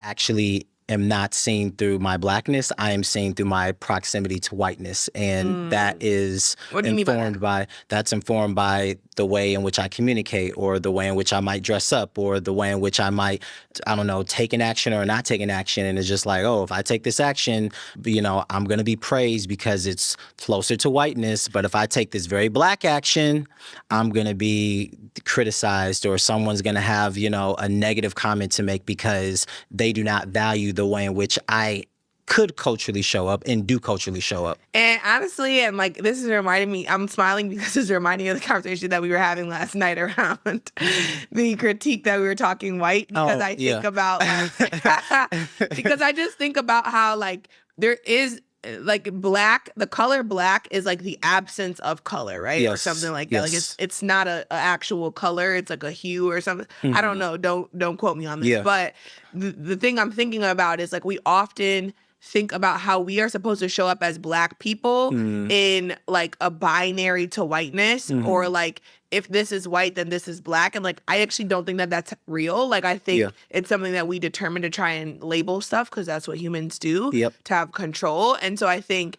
actually am not seen through my blackness. I am seen through my proximity to whiteness. And that is What do you mean by that? that's informed by the way in which I communicate, or the way in which I might dress up, or the way in which I might, I don't know, take an action or not take an action. And it's just like, oh, if I take this action, I'm going to be praised because it's closer to whiteness. But if I take this very black action, I'm going to be criticized, or someone's going to have, a negative comment to make because they do not value the way in which I could culturally show up and do culturally show up. And honestly, and like, this is reminding me, I'm smiling because it's reminding me of the conversation that we were having last night around the critique that we were talking white, because I think about, because I just think about how like there is like black, the color black is like the absence of color, right? Yes. Or something like that. Yes. Like it's not a actual color. It's like a hue or something. I don't know. Don't quote me on this. Yeah. But the thing I'm thinking about is like we often think about how we are supposed to show up as Black people in like a binary to whiteness, or like if this is white, then this is Black. And like, I actually don't think that that's real. Like, I think it's something that we determine to try and label stuff because that's what humans do to have control. And so I think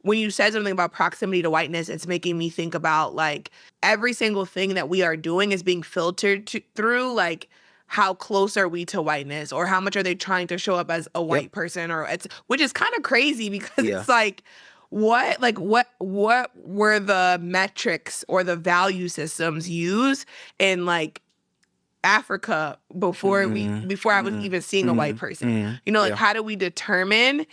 when you said something about proximity to whiteness, it's making me think about like every single thing that we are doing is being filtered through like, how close are we to whiteness, or how much are they trying to show up as a white person, or which is kind of crazy because it's like, what were the metrics or the value systems used in like Africa before I was even seeing a white person? How do we determine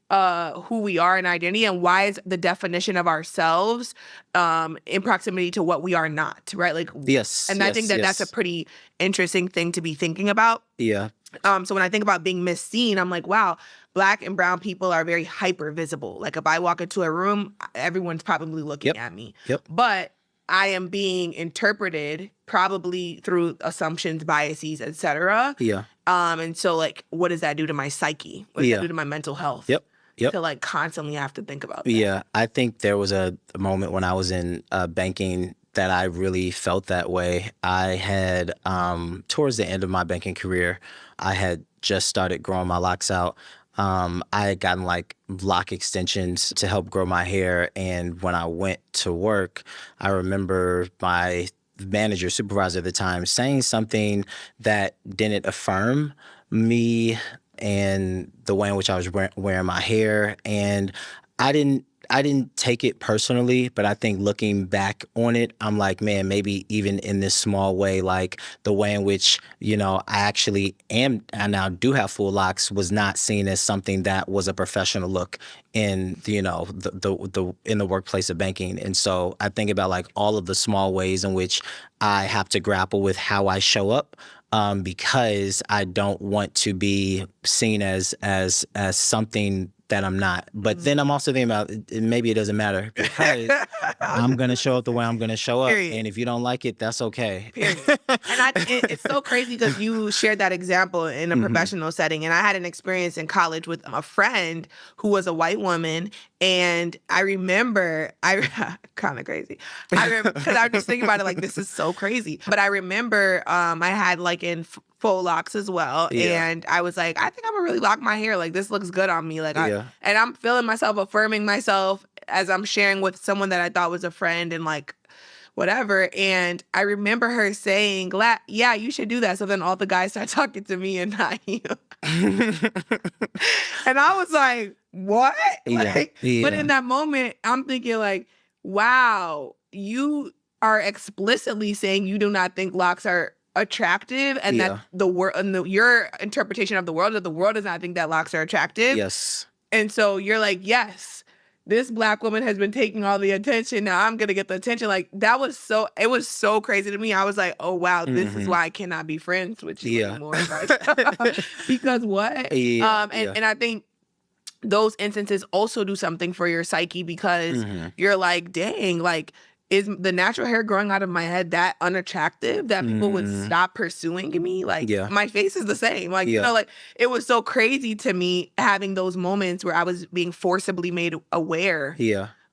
who we are in identity, and why is the definition of ourselves in proximity to what we are not, right? Like, and I think that that's a pretty interesting thing to be thinking about. Yeah. So when I think about being misseen, I'm like, wow, Black and brown people are very hyper visible. Like if I walk into a room, everyone's probably looking at me. But I am being interpreted probably through assumptions, biases, etc. And so like, what does that do to my psyche? What does that do to my mental health? To like constantly have to think about that. Yeah, I think there was a moment when I was in banking that I really felt that way. I had, towards the end of my banking career, I had just started growing my locks out. I had gotten like lock extensions to help grow my hair. And when I went to work, I remember my manager, supervisor at the time, saying something that didn't affirm me and the way in which I was wearing my hair. And I didn't take it personally, but I think looking back on it, I'm like, man, maybe even in this small way, like the way in which, I actually am, I now do have full locks, was not seen as something that was a professional look in, the in the workplace of banking. And so I think about like all of the small ways in which I have to grapple with how I show up. Because I don't want to be seen as something that I'm not. But then I'm also thinking about maybe it doesn't matter because I'm going to show up the way I'm going to show up. Period. And if you don't like it, that's okay. Period. And it's so crazy because you shared that example in a professional setting. And I had an experience in college with a friend who was a white woman. And I remember, kind of crazy. Because I was just thinking about it like, this is so crazy. But I remember I had like in faux locks as well. And I was like, I think I'm gonna really lock my hair. Like, this looks good on me. Like, and I'm feeling myself, affirming myself as I'm sharing with someone that I thought was a friend and like whatever. And I remember her saying, yeah, you should do that. So then all the guys start talking to me and not you. And I was like, what? But in that moment, I'm thinking like, wow, you are explicitly saying you do not think locks are attractive, and that the world and your interpretation of the world, that the world does not think that locks are attractive. Yes. And so you're like, yes, this Black woman has been taking all the attention. Now I'm gonna get the attention. Like it was so crazy to me. I was like, oh wow, this is why I cannot be friends with you anymore. Because what? And I think those instances also do something for your psyche because you're like, dang, like, is the natural hair growing out of my head that unattractive that people would stop pursuing me? Like, my face is the same. Like, like, it was so crazy to me having those moments where I was being forcibly made aware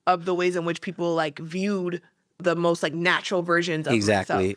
of the ways in which people, like, viewed the most, like, natural versions of myself.